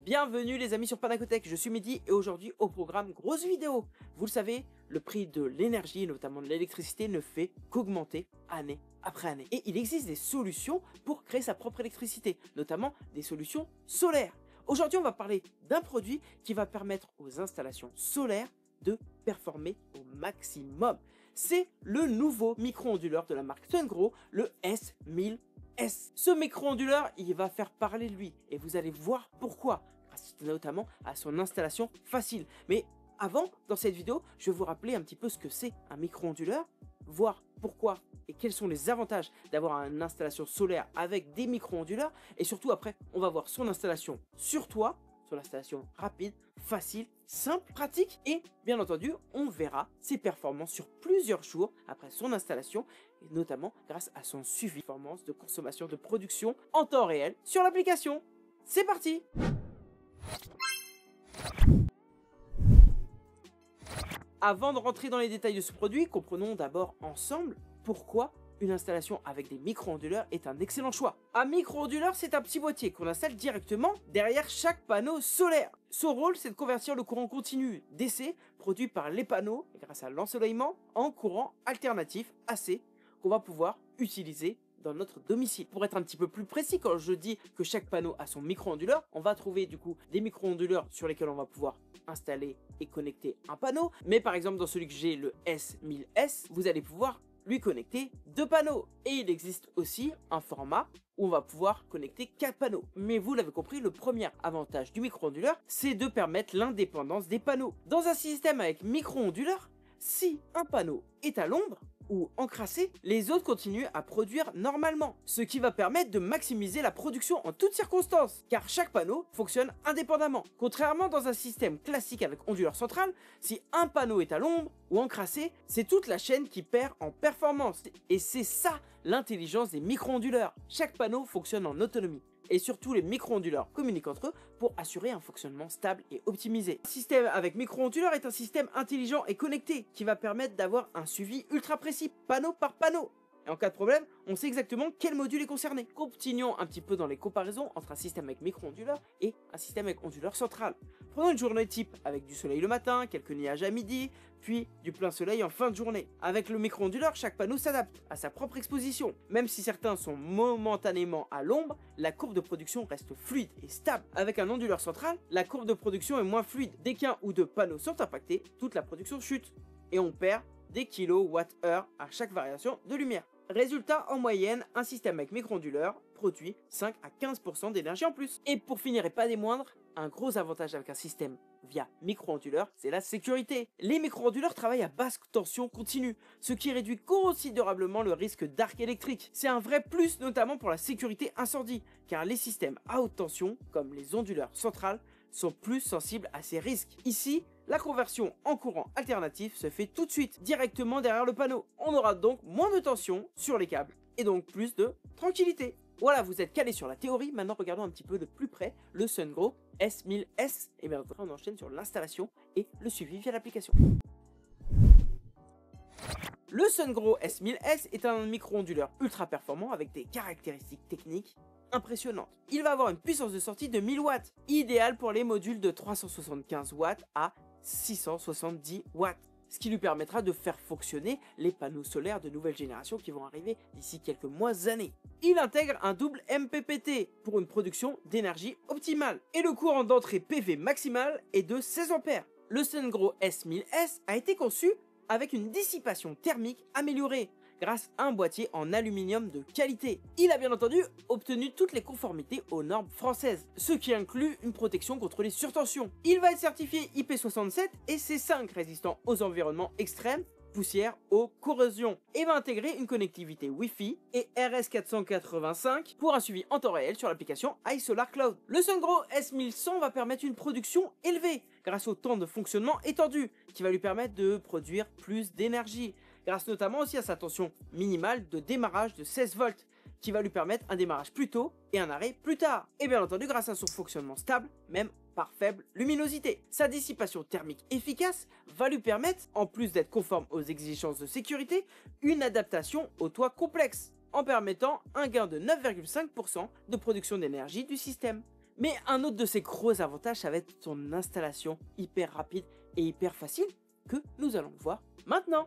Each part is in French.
Bienvenue les amis sur Panacotech, je suis Mehdi et aujourd'hui au programme grosse vidéo. Vous le savez, le prix de l'énergie, notamment de l'électricité, ne fait qu'augmenter année après année. Et il existe des solutions pour créer sa propre électricité, notamment des solutions solaires. Aujourd'hui on va parler d'un produit qui va permettre aux installations solaires de performer au maximum. C'est le nouveau micro-onduleur de la marque Sungrow, le S1000S. Ce micro-onduleur, il va faire parler de lui et vous allez voir pourquoi, grâce notamment à son installation facile. Mais avant, dans cette vidéo, je vais vous rappeler un petit peu ce que c'est un micro-onduleur, voir pourquoi et quels sont les avantages d'avoir une installation solaire avec des micro-onduleurs. Et surtout après, on va voir son installation sur toit, son installation rapide, facile, simple, pratique et bien entendu, on verra ses performances sur plusieurs jours après son installation et notamment grâce à son suivi performance de consommation de production en temps réel sur l'application. C'est parti! Avant de rentrer dans les détails de ce produit, comprenons d'abord ensemble pourquoi une installation avec des micro-onduleurs est un excellent choix. Un micro-onduleur, c'est un petit boîtier qu'on installe directement derrière chaque panneau solaire. Son rôle, c'est de convertir le courant continu DC produit par les panneaux grâce à l'ensoleillement en courant alternatif AC qu'on va pouvoir utiliser dans notre domicile. Pour être un petit peu plus précis, quand je dis que chaque panneau a son micro-onduleur, on va trouver du coup des micro-onduleurs sur lesquels on va pouvoir installer et connecter un panneau. Mais par exemple, dans celui que j'ai, le S1000S, vous allez pouvoir lui connecter 2 panneaux. Et il existe aussi un format où on va pouvoir connecter 4 panneaux. Mais vous l'avez compris, le premier avantage du micro-onduleur, c'est de permettre l'indépendance des panneaux. Dans un système avec micro-onduleur, si un panneau est à l'ombre ou encrassé, les autres continuent à produire normalement, ce qui va permettre de maximiser la production en toutes circonstances, car chaque panneau fonctionne indépendamment. Contrairement dans un système classique avec onduleur central, si un panneau est à l'ombre ou encrassé, c'est toute la chaîne qui perd en performance. Et c'est ça l'intelligence des micro-onduleurs. Chaque panneau fonctionne en autonomie. Et surtout les micro-onduleurs communiquent entre eux pour assurer un fonctionnement stable et optimisé. Un système avec micro-onduleurs est un système intelligent et connecté qui va permettre d'avoir un suivi ultra précis, panneau par panneau. Et en cas de problème, on sait exactement quel module est concerné. Continuons un petit peu dans les comparaisons entre un système avec micro-onduleur et un système avec onduleur central. Prenons une journée type avec du soleil le matin, quelques nuages à midi, puis du plein soleil en fin de journée. Avec le micro-onduleur, chaque panneau s'adapte à sa propre exposition. Même si certains sont momentanément à l'ombre, la courbe de production reste fluide et stable. Avec un onduleur central, la courbe de production est moins fluide. Dès qu'un ou deux panneaux sont impactés, toute la production chute. Et on perd des kilowattheures à chaque variation de lumière. Résultat, en moyenne, un système avec micro-onduleur produit 5 à 15% d'énergie en plus. Et pour finir et pas des moindres, un gros avantage avec un système via micro-onduleur, c'est la sécurité. Les micro-onduleurs travaillent à basse tension continue, ce qui réduit considérablement le risque d'arc électrique. C'est un vrai plus notamment pour la sécurité incendie, car les systèmes à haute tension, comme les onduleurs centrales, sont plus sensibles à ces risques. Ici, la conversion en courant alternatif se fait tout de suite, directement derrière le panneau. On aura donc moins de tension sur les câbles, et donc plus de tranquillité. Voilà, vous êtes calé sur la théorie, maintenant regardons un petit peu de plus près le Sungrow S1000S. Et bien on enchaîne sur l'installation et le suivi via l'application. Le Sungrow S1000S est un micro-onduleur ultra performant avec des caractéristiques techniques impressionnantes. Il va avoir une puissance de sortie de 1000 watts, idéal pour les modules de 375 watts à 670 watts, ce qui lui permettra de faire fonctionner les panneaux solaires de nouvelle génération qui vont arriver d'ici quelques mois années. Il intègre un double MPPT pour une production d'énergie optimale et le courant d'entrée PV maximal est de 16 ampères. Le Sungrow S1000S a été conçu avec une dissipation thermique améliorée grâce à un boîtier en aluminium de qualité. Il a bien entendu obtenu toutes les conformités aux normes françaises, ce qui inclut une protection contre les surtensions. Il va être certifié IP67 et C5 résistant aux environnements extrêmes, poussière, eau, corrosion, et va intégrer une connectivité Wi-Fi et RS485 pour un suivi en temps réel sur l'application iSolar Cloud. Le Sungrow S1100 va permettre une production élevée grâce au temps de fonctionnement étendu qui va lui permettre de produire plus d'énergie, grâce notamment aussi à sa tension minimale de démarrage de 16 volts qui va lui permettre un démarrage plus tôt et un arrêt plus tard. Et bien entendu grâce à son fonctionnement stable, même par faible luminosité. Sa dissipation thermique efficace va lui permettre, en plus d'être conforme aux exigences de sécurité, une adaptation au toit complexe, en permettant un gain de 9,5% de production d'énergie du système. Mais un autre de ses gros avantages, ça va être son installation hyper rapide et hyper facile que nous allons voir maintenant.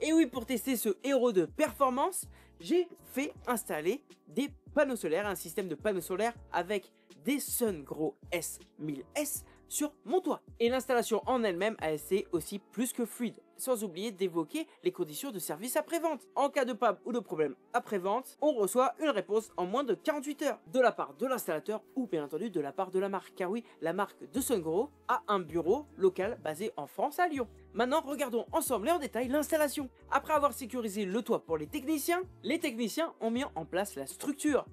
Et oui, pour tester ce héros de performance, j'ai fait installer des panneaux solaires, un système de panneaux solaires avec des SunGrow S1000S sur mon toit. Et l'installation en elle-même a été aussi plus que fluide, sans oublier d'évoquer les conditions de service après-vente. En cas de panne ou de problème après-vente, on reçoit une réponse en moins de 48 heures de la part de l'installateur ou bien entendu de la part de la marque. Car oui, la marque de SunGrow a un bureau local basé en France à Lyon. Maintenant, regardons ensemble et en détail l'installation. Après avoir sécurisé le toit pour les techniciens ont mis en place la structure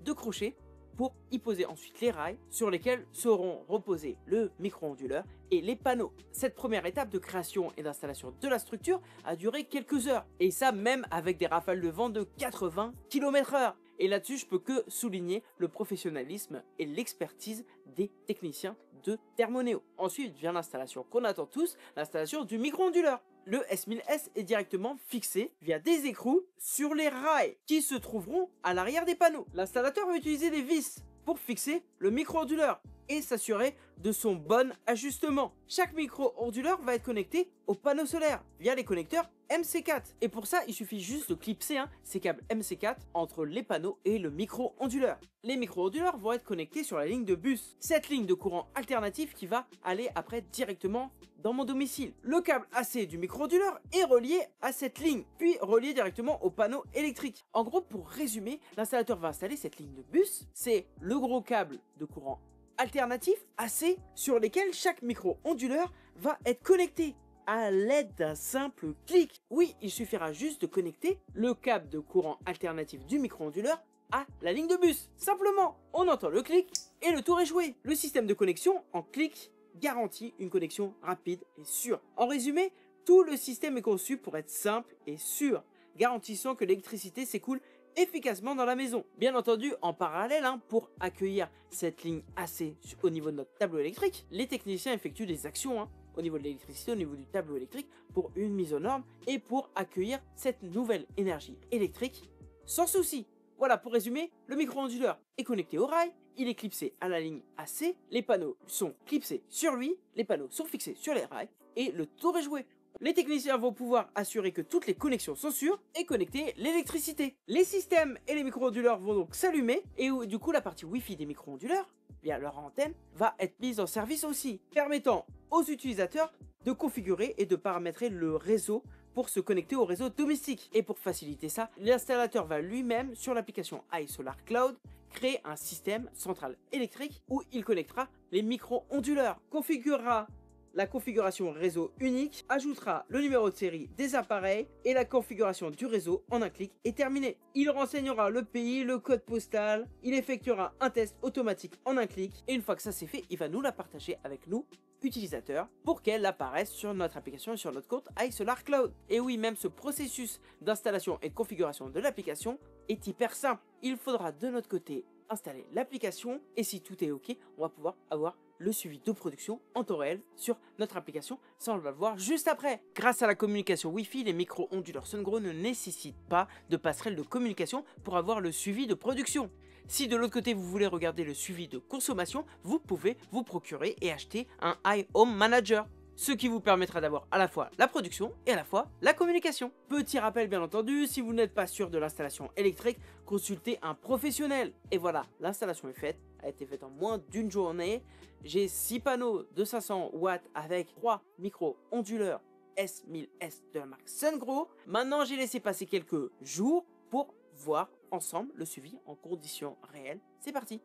de crochet pour y poser ensuite les rails sur lesquels seront reposés le micro-onduleur et les panneaux. Cette première étape de création et d'installation de la structure a duré quelques heures, et ça même avec des rafales de vent de 80 km/h. Et là-dessus, je peux que souligner le professionnalisme et l'expertise des techniciens de Thermoneo. Ensuite vient l'installation qu'on attend tous, l'installation du micro-onduleur. Le S1000S est directement fixé via des écrous sur les rails qui se trouveront à l'arrière des panneaux. L'installateur va utiliser des vis pour fixer le micro-onduleur et s'assurer de son bon ajustement. Chaque micro-onduleur va être connecté au panneau solaire via les connecteurs MC4. Et pour ça, il suffit juste de clipser ces câbles MC4 entre les panneaux et le micro-onduleur. Les micro-onduleurs vont être connectés sur la ligne de bus, cette ligne de courant alternatif qui va aller après directement dans mon domicile. Le câble AC du micro-onduleur est relié à cette ligne, puis relié directement au panneau électrique. En gros, pour résumer, l'installateur va installer cette ligne de bus, c'est le gros câble de courant alternatif AC sur lesquels chaque micro-onduleur va être connecté à l'aide d'un simple clic. Oui, il suffira juste de connecter le câble de courant alternatif du micro-onduleur à la ligne de bus. Simplement, on entend le clic et le tour est joué. Le système de connexion en clic garantit une connexion rapide et sûre. En résumé, tout le système est conçu pour être simple et sûr, garantissant que l'électricité s'écoule efficacement dans la maison. Bien entendu, en parallèle, pour accueillir cette ligne AC au niveau de notre tableau électrique, les techniciens effectuent des actions au niveau de l'électricité, au niveau du tableau électrique, pour une mise aux normes et pour accueillir cette nouvelle énergie électrique sans souci. Voilà, pour résumer, le micro-onduleur est connecté au rail, il est clipsé à la ligne AC, les panneaux sont clipsés sur lui, les panneaux sont fixés sur les rails et le tour est joué. Les techniciens vont pouvoir assurer que toutes les connexions sont sûres et connecter l'électricité. Les systèmes et les micro-onduleurs vont donc s'allumer et du coup la partie Wi-Fi des micro-onduleurs, via leur antenne, va être mise en service aussi, permettant aux utilisateurs de configurer et de paramétrer le réseau pour se connecter au réseau domestique. Et pour faciliter ça, l'installateur va lui-même, sur l'application iSolar Cloud, créer un système central électrique où il connectera les micro-onduleurs, configurera la configuration réseau unique, ajoutera le numéro de série des appareils et la configuration du réseau en un clic est terminé. Il renseignera le pays, le code postal, il effectuera un test automatique en un clic et une fois que ça c'est fait, il va nous la partager avec nous, utilisateurs, pour qu'elle apparaisse sur notre application et sur notre compte iSolar Cloud. Et oui, même ce processus d'installation et de configuration de l'application est hyper simple. Il faudra de notre côté installer l'application et si tout est ok, on va pouvoir avoir le suivi de production en temps réel sur notre application. Ça, on va le voir juste après. Grâce à la communication Wi-Fi, les micro-onduleurs SunGrow ne nécessitent pas de passerelle de communication pour avoir le suivi de production. Si de l'autre côté, vous voulez regarder le suivi de consommation, vous pouvez vous procurer et acheter un iHome Manager, ce qui vous permettra d'avoir à la fois la production et à la fois la communication. Petit rappel bien entendu, si vous n'êtes pas sûr de l'installation électrique, consultez un professionnel. Et voilà, l'installation est faite, a été faite en moins d'une journée. J'ai 6 panneaux de 500 watts avec 3 micro-onduleurs S1000S de la marque SunGrow. Maintenant, j'ai laissé passer quelques jours pour voir ensemble le suivi en conditions réelles. C'est parti.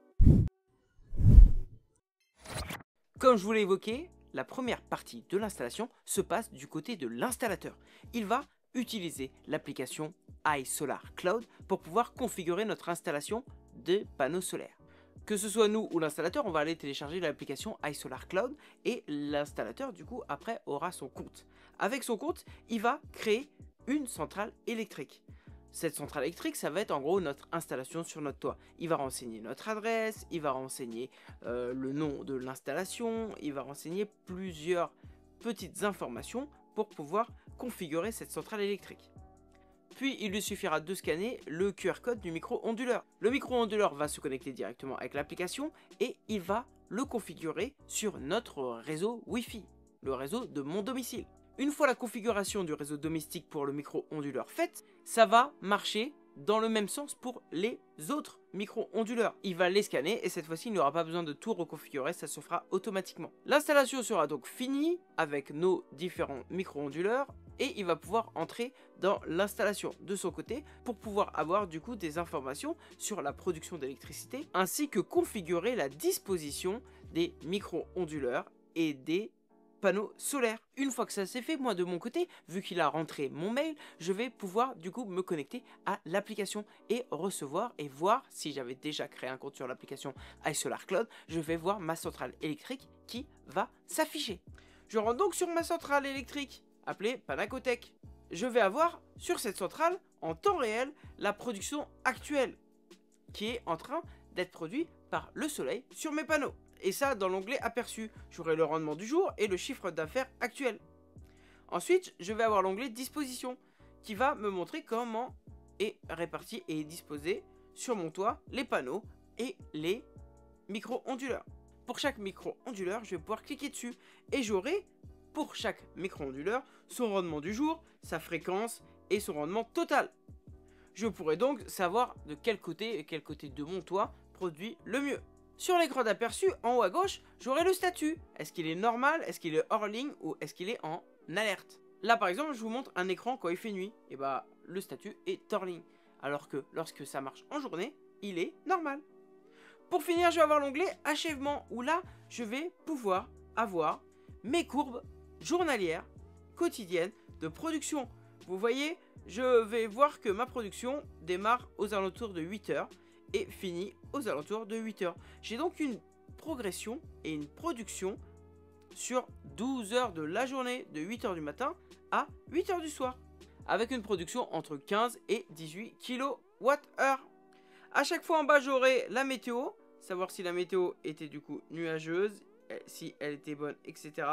Comme je vous l'ai évoqué, la première partie de l'installation se passe du côté de l'installateur. Il va utiliser l'application iSolar Cloud pour pouvoir configurer notre installation de panneaux solaires. Que ce soit nous ou l'installateur, on va aller télécharger l'application iSolar Cloud et l'installateur du coup après aura son compte. Avec son compte, il va créer une centrale électrique. Cette centrale électrique, ça va être en gros notre installation sur notre toit. Il va renseigner notre adresse, il va renseigner le nom de l'installation, il va renseigner plusieurs petites informations pour pouvoir configurer cette centrale électrique. puis il lui suffira de scanner le QR code du micro-onduleur. Le micro-onduleur va se connecter directement avec l'application et il va le configurer sur notre réseau Wi-Fi, le réseau de mon domicile. Une fois la configuration du réseau domestique pour le micro-onduleur faite, ça va marcher dans le même sens pour les autres micro-onduleurs. Il va les scanner et cette fois-ci, il n'aura pas besoin de tout reconfigurer, ça se fera automatiquement. L'installation sera donc finie avec nos différents micro-onduleurs et il va pouvoir entrer dans l'installation de son côté pour pouvoir avoir du coup des informations sur la production d'électricité ainsi que configurer la disposition des micro-onduleurs et des panneaux solaires. Une fois que ça c'est fait, moi de mon côté, vu qu'il a rentré mon mail, je vais pouvoir du coup me connecter à l'application et recevoir et voir, si j'avais déjà créé un compte sur l'application iSolarCloud, je vais voir ma centrale électrique qui va s'afficher. Je rentre donc sur ma centrale électrique, appelée Panacotech. Je vais avoir sur cette centrale, en temps réel, la production actuelle, qui est en train d'être produite par le soleil sur mes panneaux. Et ça, dans l'onglet aperçu, j'aurai le rendement du jour et le chiffre d'affaires actuel. Ensuite, je vais avoir l'onglet disposition qui va me montrer comment est réparti et disposé sur mon toit les panneaux et les micro-onduleurs. Pour chaque micro-onduleur, je vais pouvoir cliquer dessus et j'aurai pour chaque micro-onduleur son rendement du jour, sa fréquence et son rendement total. Je pourrai donc savoir de quel côté de mon toit produit le mieux. Sur l'écran d'aperçu, en haut à gauche, j'aurai le statut. Est-ce qu'il est normal, est-ce qu'il est hors ligne ou est-ce qu'il est en alerte? Là par exemple, je vous montre un écran quand il fait nuit. Et bah le statut est hors ligne. Alors que lorsque ça marche en journée, il est normal. Pour finir, je vais avoir l'onglet achèvement où là, je vais pouvoir avoir mes courbes journalières, quotidiennes de production. Vous voyez, je vais voir que ma production démarre aux alentours de 8 heures. Et finit aux alentours de 8 heures. J'ai donc une progression et une production sur 12 heures de la journée, de 8 heures du matin à 8 heures du soir, avec une production entre 15 et 18 kWh. À chaque fois en bas, j'aurai la météo, savoir si la météo était du coup nuageuse, si elle était bonne, etc.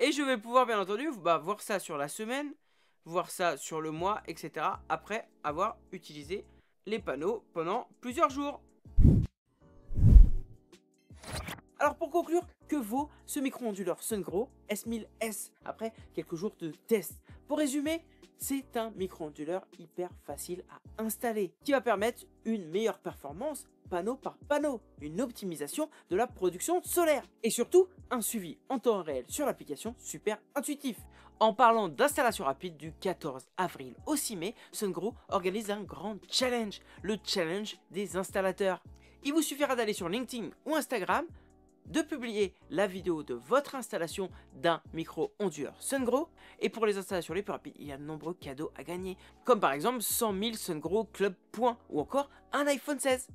Et je vais pouvoir bien entendu voir ça sur la semaine, voir ça sur le mois, etc. après avoir utilisé les panneaux pendant plusieurs jours. Alors pour conclure, que vaut ce micro-onduleur Sungrow S1000S après quelques jours de test? Pour résumer, c'est un micro-onduleur hyper facile à installer qui va permettre une meilleure performance panneau par panneau, une optimisation de la production solaire et surtout un suivi en temps réel sur l'application super intuitif. En parlant d'installation rapide, du 14 avril au 6 mai, Sungrow organise un grand challenge, le challenge des installateurs. Il vous suffira d'aller sur LinkedIn ou Instagram, de publier la vidéo de votre installation d'un micro-onduleur Sungrow. Et pour les installations les plus rapides, il y a de nombreux cadeaux à gagner, comme par exemple 100 000 Sungrow Club points ou encore un iPhone 16.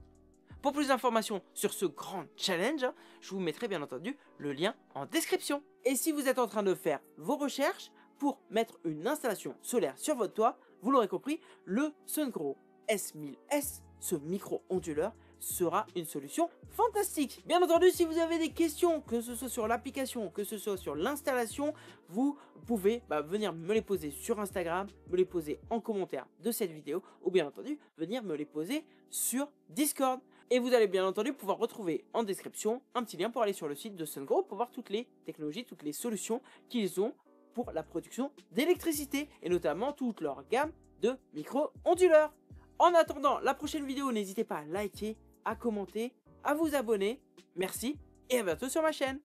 Pour plus d'informations sur ce grand challenge, je vous mettrai bien entendu le lien en description. Et si vous êtes en train de faire vos recherches pour mettre une installation solaire sur votre toit, vous l'aurez compris, le Sungrow S1000S, ce micro-onduleur, sera une solution fantastique. Bien entendu, si vous avez des questions, que ce soit sur l'application, que ce soit sur l'installation, vous pouvez venir me les poser sur Instagram, me les poser en commentaire de cette vidéo, ou bien entendu, venir me les poser sur Discord. Et vous allez bien entendu pouvoir retrouver en description un petit lien pour aller sur le site de Sungrow pour voir toutes les technologies, toutes les solutions qu'ils ont pour la production d'électricité et notamment toute leur gamme de micro-onduleurs. En attendant la prochaine vidéo, n'hésitez pas à liker, à commenter, à vous abonner. Merci et à bientôt sur ma chaîne.